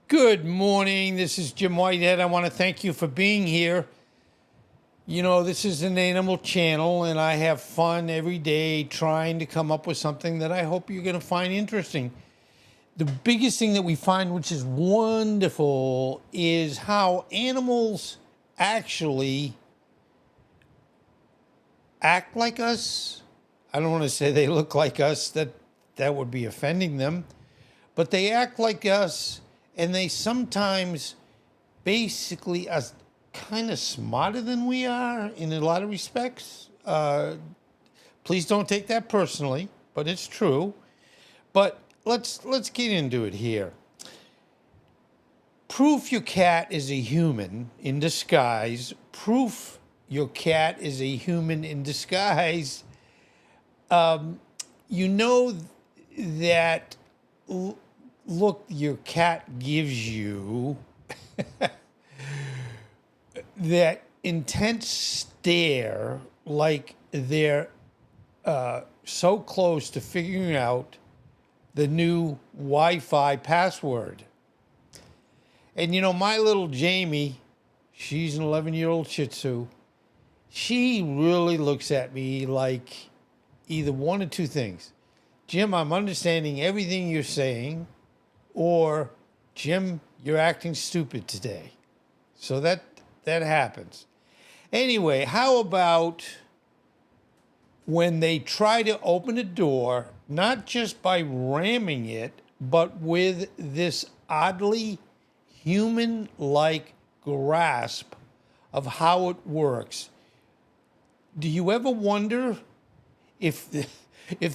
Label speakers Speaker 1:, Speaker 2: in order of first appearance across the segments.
Speaker 1: Good morning. This is Jim Whitehead. I want to thank you for being here. You know, this is an animal channel, and I have fun every day trying to come up with something that I hope you're going to find interesting. The biggest thing that we find, which is wonderful, is how animals actually act like us. I don't want to say they look like us, that would be offending them, but they act like us. And they sometimes basically are kind of smarter than we are in a lot of respects. Please don't take that personally, but it's true. But let's get into it here. Proof your cat is a human in disguise. Proof your cat is a human in disguise. You know that. Look your cat gives you that intense stare, like they're so close to figuring out the new Wi-Fi password. And you know, my little Jamie, she's an 11-year-old Shih Tzu. She really looks at me like either one of two things. Jim, I'm understanding everything you're saying. Or, Jim, you're acting stupid today. So that happens. Anyway, how about when they try to open a door, not just by ramming it, but with this oddly human-like grasp of how it works? Do you ever wonder if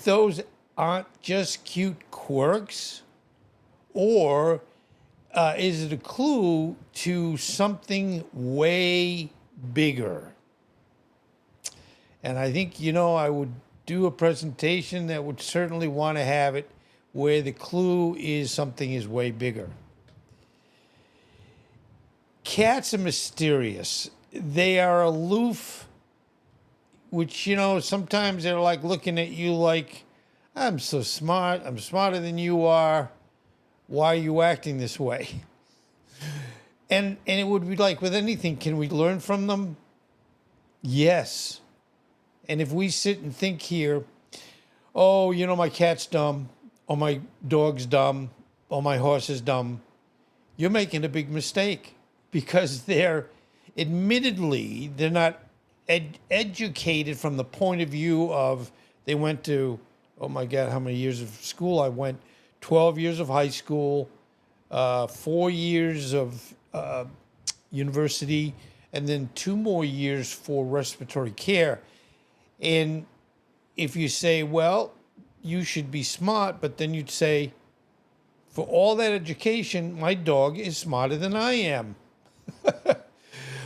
Speaker 1: those aren't just cute quirks? Or is it a clue to something way bigger? And I think, you know, I would do a presentation that would certainly want to have it where the clue is something is way bigger. Cats are mysterious. They are aloof, which, you know, sometimes they're like looking at you like, I'm so smart, I'm smarter than you are. Why are you acting this way? And it would be like with anything, can we learn from them? Yes. And if we sit and think here, oh, you know, my cat's dumb, or my dog's dumb, or my horse is dumb, you're making a big mistake because they're not educated from the point of view of they went to, oh my God, how many years of school I went, 12 years of high school, 4 years of university, and then 2 more years for respiratory care. And if you say, well, you should be smart, but then you'd say, for all that education, my dog is smarter than I am.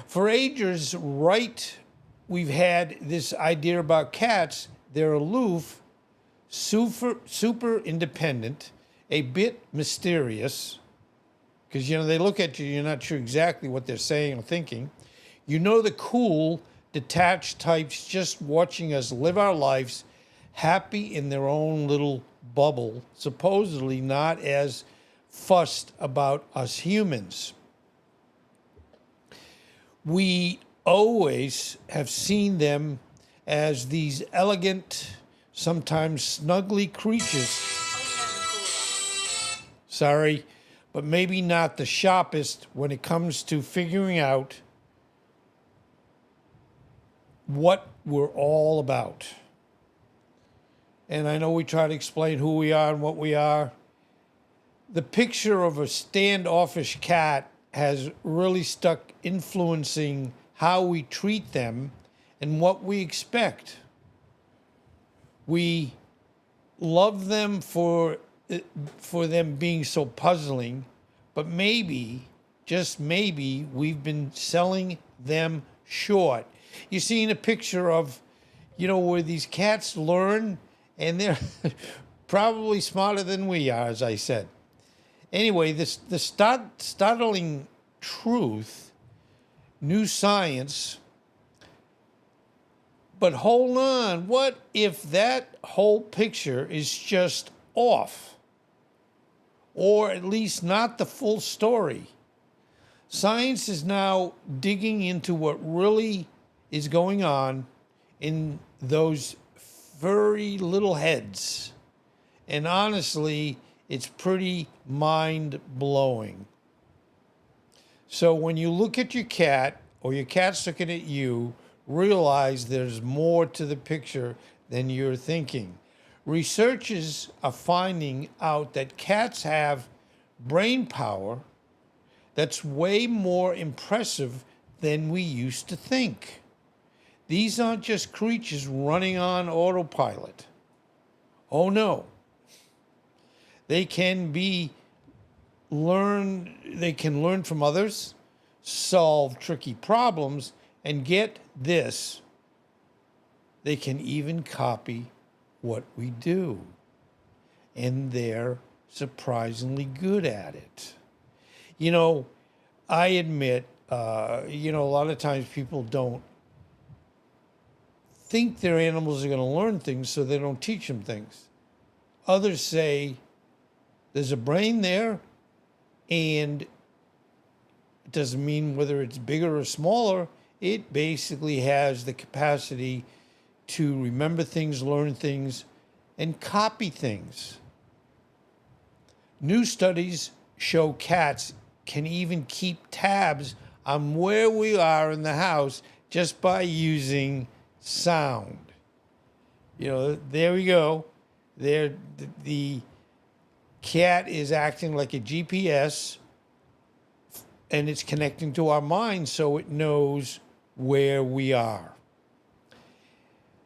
Speaker 1: For ages, right, we've had this idea about cats. They're aloof, super independent, a bit mysterious, because, you know, they look at you, you're not sure exactly what they're saying or thinking. You know, the cool, detached types just watching us live our lives happy in their own little bubble, supposedly not as fussed about us humans. We always have seen them as these elegant, sometimes snuggly creatures. Sorry, but maybe not the sharpest when it comes to figuring out what we're all about. And I know we try to explain who we are and what we are. The picture of a standoffish cat has really stuck influencing how we treat them and what we expect. We love them for them being so puzzling, but maybe, just maybe, we've been selling them short. You're seeing a picture of, you know, where these cats learn, and they're probably smarter than we are, as I said. Anyway, the startling truth, new science, but hold on, what if that whole picture is just off? or at least not the full story. Science is now digging into what really is going on in those furry little heads. And honestly, it's pretty mind blowing. So when you look at your cat or your cat's looking at you, realize there's more to the picture than you're thinking. Researchers are finding out that cats have brain power that's way more impressive than we used to think. These aren't just creatures running on autopilot. Oh no. They can learn from others, solve tricky problems, and get this, they can even copy what we do. And they're surprisingly good at it. You know, I admit, a lot of times people don't think their animals are going to learn things, so they don't teach them things. Others say there's a brain there, and it doesn't mean whether it's bigger or smaller. It basically has the capacity to remember things, learn things, and copy things. New studies show cats can even keep tabs on where we are in the house just by using sound. There we go. There, the cat is acting like a GPS, and it's connecting to our mind so it knows where we are.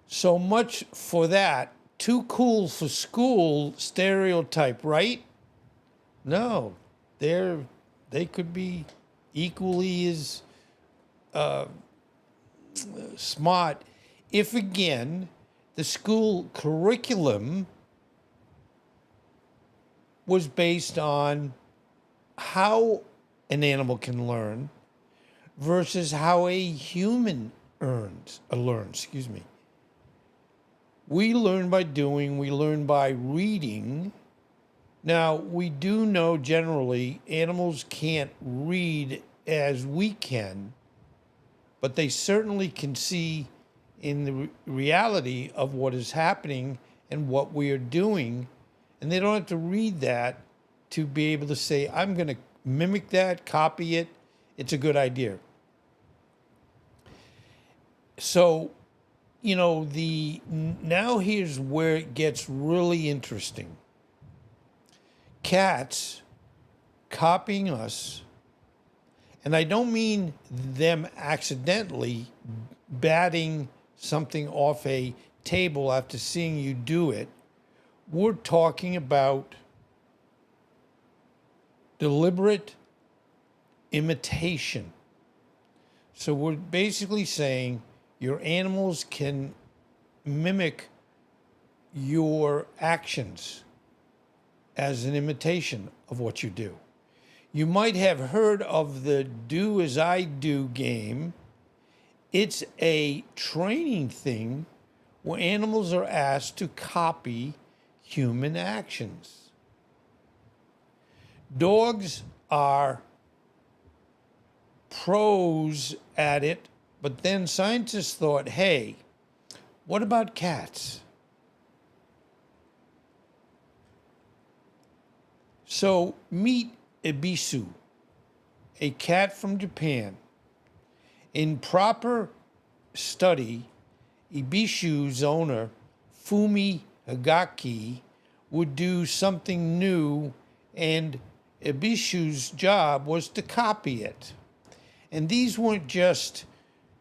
Speaker 1: So much for that. Too cool for school stereotype, right? No, they could be equally as smart if, again, the school curriculum was based on how an animal can learn versus how a human learns. We learn by doing, we learn by reading. Now, we do know generally animals can't read as we can, but they certainly can see in the reality of what is happening and what we are doing. And they don't have to read that to be able to say, I'm going to mimic that, copy it. It's a good idea. So, now here's where it gets really interesting. Cats copying us, and I don't mean them accidentally batting something off a table after seeing you do it. We're talking about deliberate imitation. So we're basically saying your animals can mimic your actions as an imitation of what you do. You might have heard of the Do As I Do game. It's a training thing where animals are asked to copy human actions. Dogs are pros at it, but then scientists thought, hey, what about cats? So meet Ebisu, a cat from Japan. In proper study, Ebisu's owner, Fumi Hagaki, would do something new, and Ebisu's job was to copy it. And these weren't just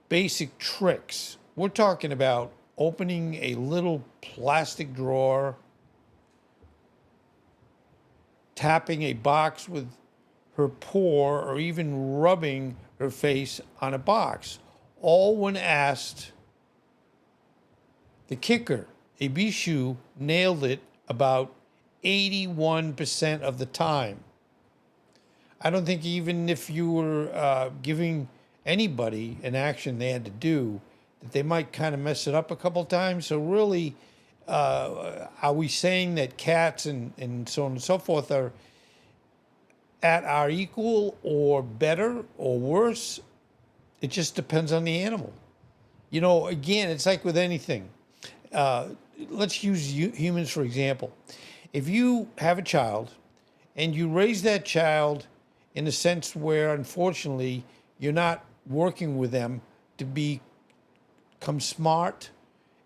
Speaker 1: basic tricks. We're talking about opening a little plastic drawer, tapping a box with her paw, or even rubbing her face on a box, all when asked. The kicker, Ebisu nailed it about 81% of the time. I don't think even if you were giving anybody an action they had to do, that they might kind of mess it up a couple times. So really, are we saying that cats and so on and so forth are at our equal or better or worse. It just depends on the animal. You know, again, it's like with anything. Uh, let's use humans for example. If you have a child and you raise that child in a sense where, unfortunately, you're not working with them to become smart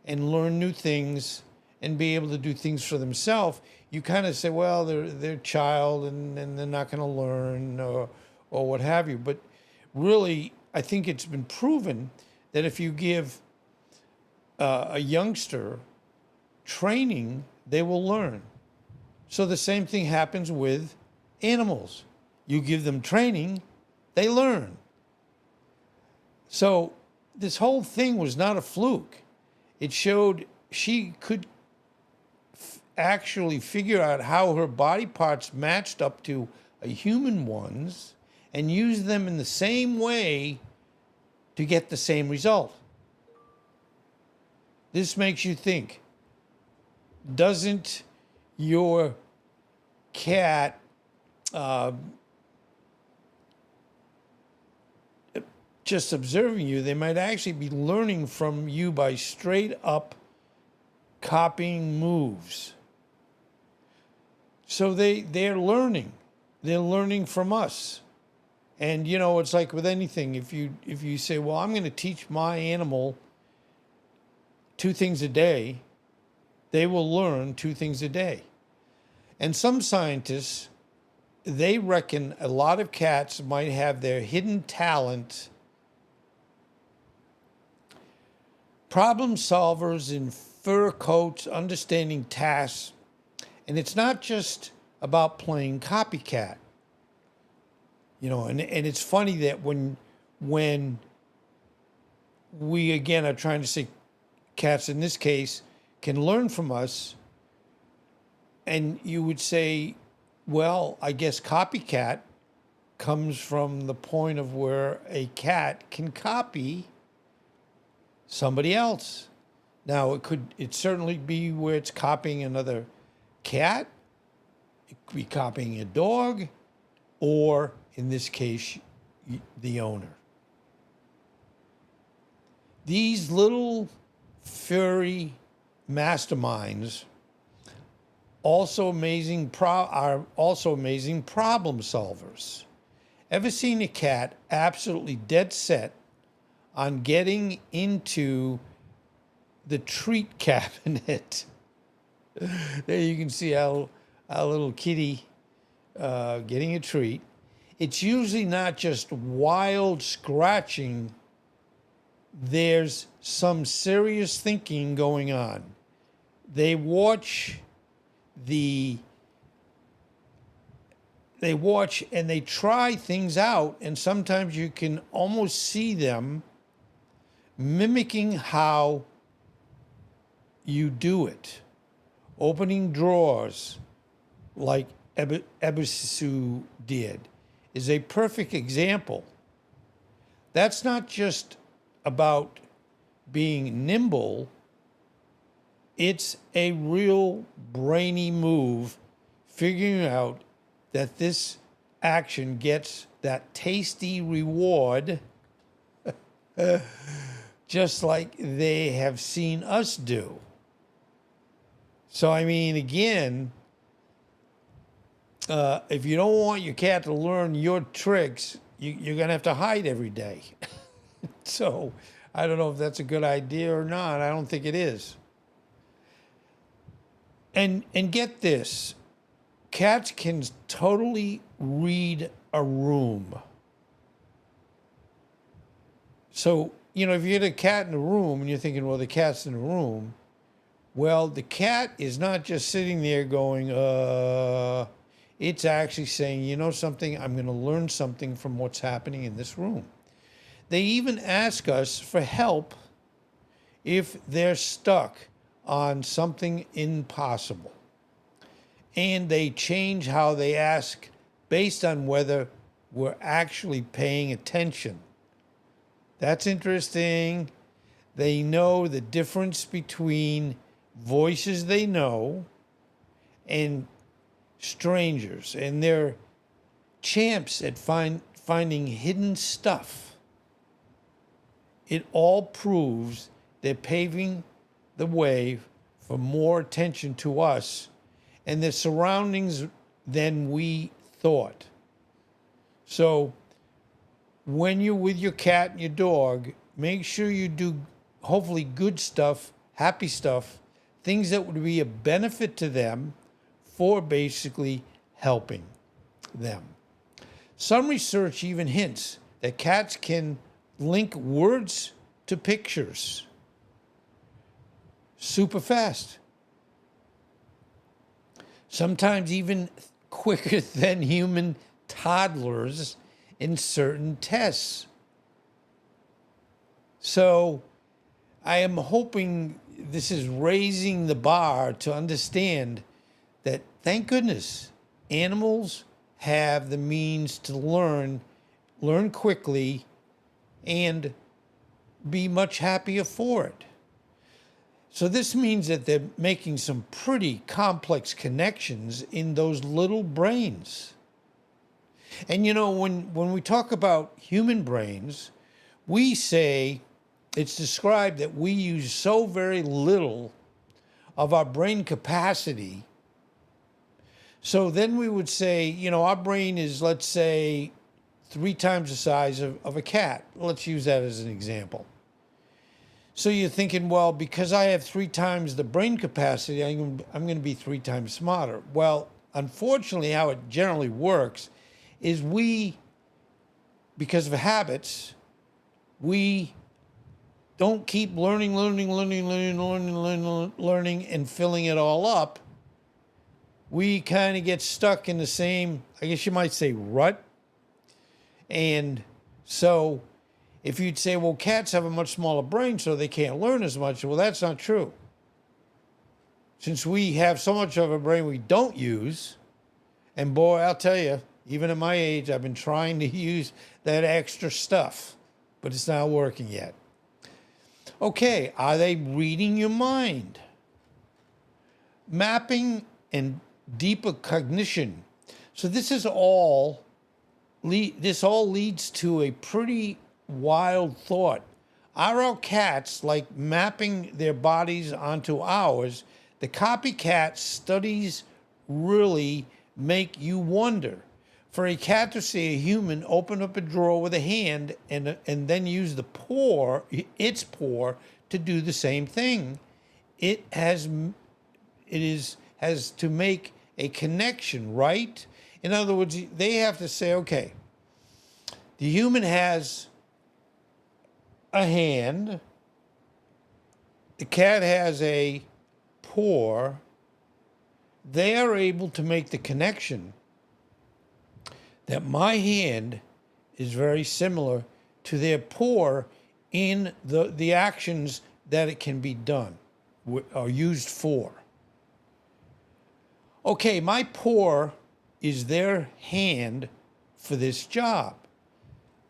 Speaker 1: and learn new things and be able to do things for themselves, you kind of say, well, they're a child and they're not going to learn or what have you. But really, I think it's been proven that if you give a youngster training, they will learn. So the same thing happens with animals. You give them training, they learn. So this whole thing was not a fluke. It showed she could actually figure out how her body parts matched up to a human one's and use them in the same way to get the same result. This makes you think, doesn't your cat just observing you, they might actually be learning from you by straight up copying moves. So they're learning. They're learning from us. And you know, it's like with anything, if you say, well, I'm going to teach my animal 2 things a day, they will learn 2 things a day. And some scientists, they reckon a lot of cats might have their hidden talent, problem solvers in fur coats, understanding tasks. And it's not just about playing copycat. You know, and it's funny that when we again are trying to say cats in this case can learn from us, and you would say, well, I guess copycat comes from the point of where a cat can copy somebody else. Now it certainly be where it's copying another cat, it could be copying a dog, or in this case, the owner. These little furry masterminds are also amazing problem solvers. Ever seen a cat absolutely dead set on getting into the treat cabinet? There you can see our little kitty getting a treat. It's usually not just wild scratching. There's some serious thinking going on. They watch and they try things out, and sometimes you can almost see them mimicking how you do it. Opening drawers like Ebisu did is a perfect example. That's not just about being nimble, it's a real brainy move, figuring out that this action gets that tasty reward, just like they have seen us do. So, I mean, again, if you don't want your cat to learn your tricks, you're going to have to hide every day. So I don't know if that's a good idea or not. I don't think it is. And get this, cats can totally read a room. So, you know, if you get a cat in a room and you're thinking, well, the cat's in a room, well, the cat is not just sitting there going, it's actually saying, you know something, I'm going to learn something from what's happening in this room. They even ask us for help if they're stuck on something impossible. And they change how they ask based on whether we're actually paying attention. That's interesting. They know the difference between voices they know and strangers. And they're champs at finding hidden stuff. It all proves they're paving the way for more attention to us and their surroundings than we thought. So when you're with your cat and your dog, make sure you do hopefully good stuff, happy stuff, things that would be a benefit to them for basically helping them. Some research even hints that cats can link words to pictures super fast. Sometimes even quicker than human toddlers in certain tests. So I am hoping this is raising the bar to understand that, thank goodness, animals have the means to learn quickly, and be much happier for it. So this means that they're making some pretty complex connections in those little brains. And you know, when we talk about human brains, we say it's described that we use so very little of our brain capacity. So then we would say, you know, our brain is, let's say, 3 times the size of a cat. Let's use that as an example. So you're thinking, well, because I have 3 times the brain capacity, I'm going to be 3 times smarter. Well, unfortunately, how it generally works is because of habits, we don't keep learning and filling it all up. We kind of get stuck in the same, I guess you might say, rut. And so if you'd say, well, cats have a much smaller brain, so they can't learn as much. Well, that's not true. Since we have so much of a brain we don't use, and boy, I'll tell you, even at my age, I've been trying to use that extra stuff, but it's not working yet. Okay, are they reading your mind? Mapping and deeper cognition. So this all leads to a pretty wild thought. Are our cats like mapping their bodies onto ours? The copycat studies really make you wonder. For a cat to see a human open up a drawer with a hand and then use its paw to do the same thing, it has to make a connection, right? In other words, they have to say, okay, the human has a hand, the cat has a paw. They are able to make the connection that my hand is very similar to their paw in the actions that it can be done or used for. Okay, my paw is their hand for this job.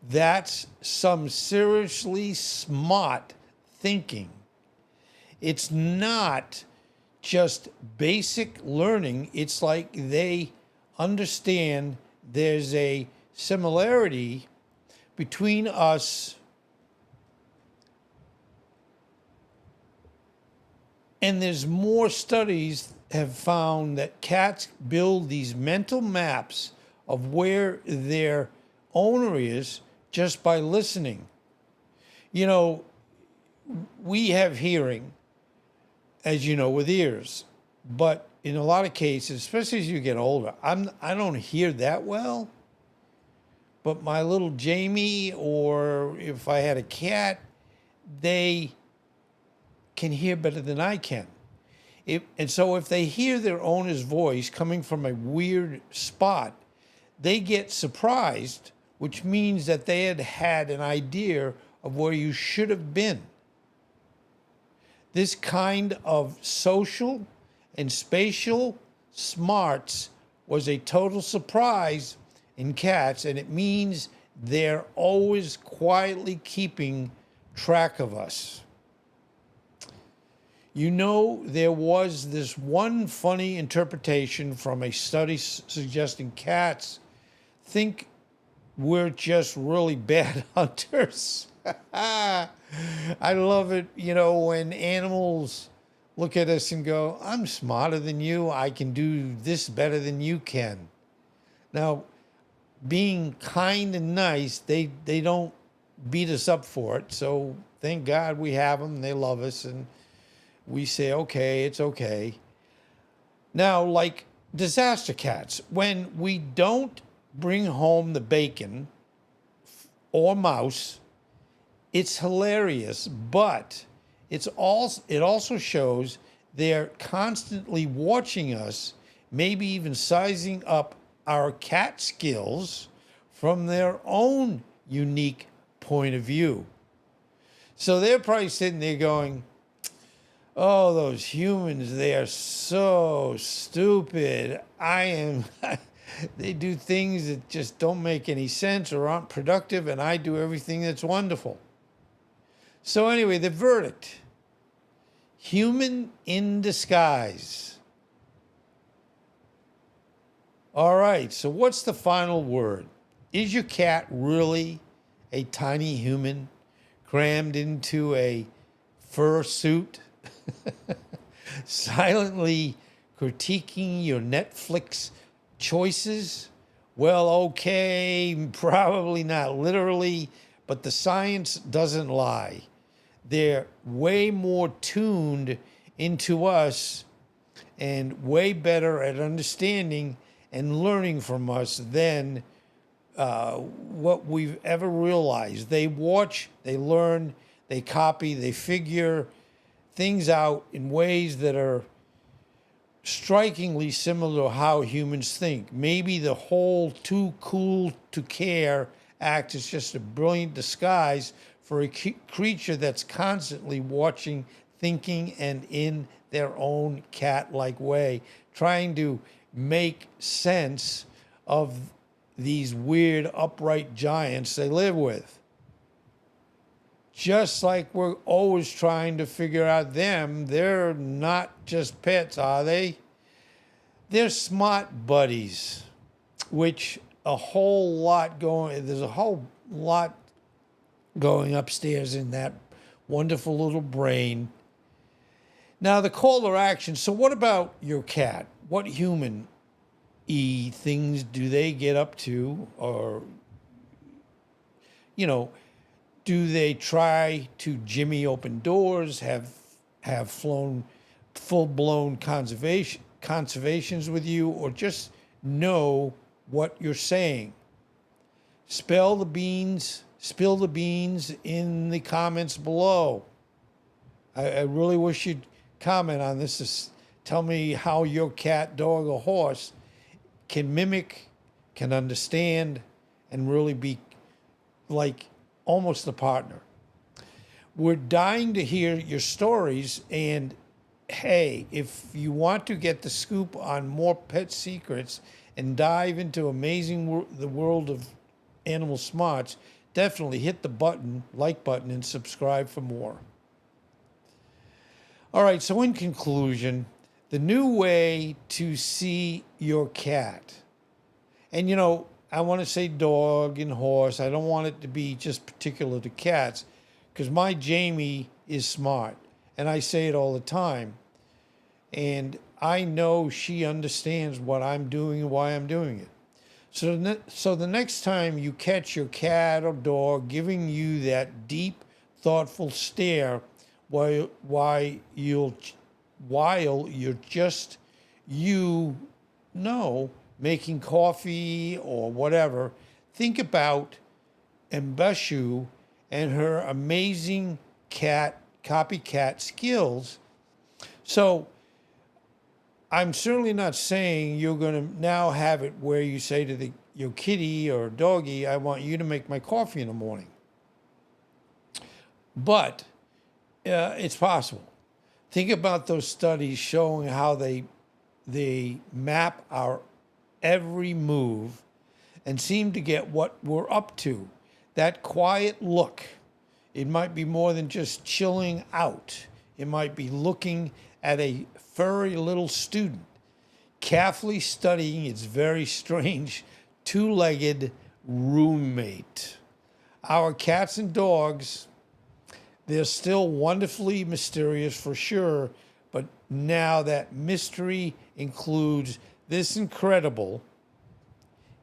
Speaker 1: That's some seriously smart thinking. It's not just basic learning. It's like they understand there's a similarity between us and there's more studies have found that cats build these mental maps of where their owner is just by listening. You know, we have hearing, as you know, with ears, but in a lot of cases, especially as you get older, I don't hear that well. But my little Jamie, or if I had a cat, they can hear better than I can. And so if they hear their owner's voice coming from a weird spot, they get surprised, which means that they had an idea of where you should have been. This kind of social and spatial smarts was a total surprise in cats, and it means they're always quietly keeping track of us. You know, there was this one funny interpretation from a study suggesting cats think we're just really bad hunters. I love it, when animals look at us and go, I'm smarter than you. I can do this better than you can. Now, being kind and nice, they don't beat us up for it. So thank God we have them. They love us. And we say, okay, it's okay. Now, like disaster cats, when we don't bring home the bacon or mouse, it's hilarious, but it also shows they're constantly watching us, maybe even sizing up our cat skills from their own unique point of view. So they're probably sitting there going, oh, those humans, they are so stupid. They do things that just don't make any sense or aren't productive, and I do everything that's wonderful. So anyway, the verdict: human in disguise. All right, so what's the final word? Is your cat really a tiny human crammed into a fur suit, silently critiquing your Netflix choices? Well, okay, probably not literally, but the science doesn't lie. They're way more tuned into us and way better at understanding and learning from us than what we've ever realized. They watch, they learn, they copy, they figure things out in ways that are strikingly similar to how humans think. Maybe the whole too cool to care act is just a brilliant disguise for a creature that's constantly watching, thinking, and in their own cat-like way, trying to make sense of these weird upright giants they live with. Just like we're always trying to figure out them, they're not just pets, are they? They're smart buddies, which there's a whole lot going upstairs in that wonderful little brain. Now, the call to action. So what about your cat? What human-y things do they get up to? Or, do they try to jimmy open doors, have flown full-blown conservations with you, or just know what you're saying? Spill the beans in the comments below. I really wish you'd comment on this. Tell me how your cat, dog, or horse can mimic, can understand, and really be like almost a partner. We're dying to hear your stories, and hey, if you want to get the scoop on more pet secrets and dive into the world of animal smarts, definitely hit the like button, and subscribe for more. All right, so in conclusion, the new way to see your cat, and I want to say dog and horse. I don't want it to be just particular to cats, because my Jamie is smart, and I say it all the time. And I know she understands what I'm doing and why I'm doing it. So the next time you catch your cat or dog giving you that deep, thoughtful stare while you're just, making coffee or whatever, think about Mbashu and her amazing copycat skills. So I'm certainly not saying you're going to now have it where you say to your kitty or doggy, I want you to make my coffee in the morning. But it's possible. Think about those studies showing how they map our every move and seem to get what we're up to. That quiet look. It might be more than just chilling out. It might be looking at a furry little student, carefully studying its very strange two-legged roommate. Our cats and dogs, they're still wonderfully mysterious for sure, but now that mystery includes this incredible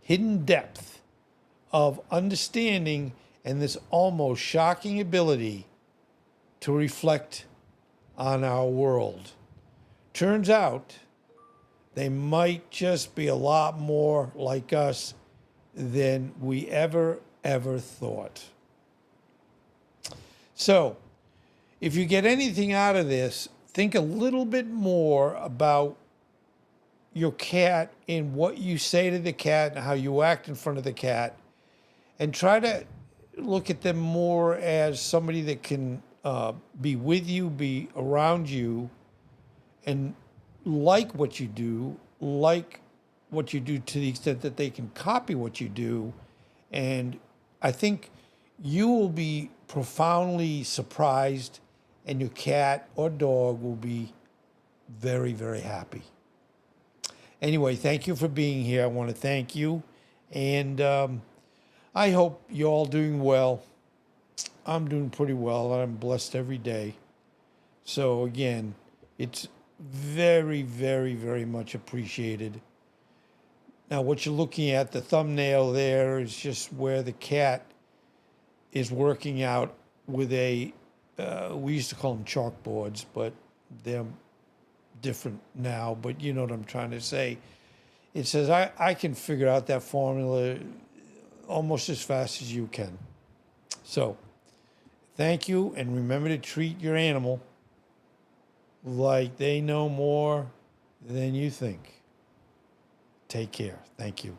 Speaker 1: hidden depth of understanding and this almost shocking ability to reflect on our world. Turns out they might just be a lot more like us than we ever thought. So, if you get anything out of this, think a little bit more about your cat and what you say to the cat and how you act in front of the cat, and try to look at them more as somebody that can be with you, be around you, and like what you do to the extent that they can copy what you do. And I think you will be profoundly surprised, and your cat or dog will be very, very happy. Anyway, thank you for being here. I want to thank you. And I hope you're all doing well. I'm doing pretty well. I'm blessed every day. So again, it's very, very, very much appreciated. Now, what you're looking at, the thumbnail there, is just where the cat is working out with a, we used to call them chalkboards, but they're different now, but you know what I'm trying to say. It says, I can figure out that formula almost as fast as you can. So, thank you, and remember to treat your animal like they know more than you think. Take care. Thank you.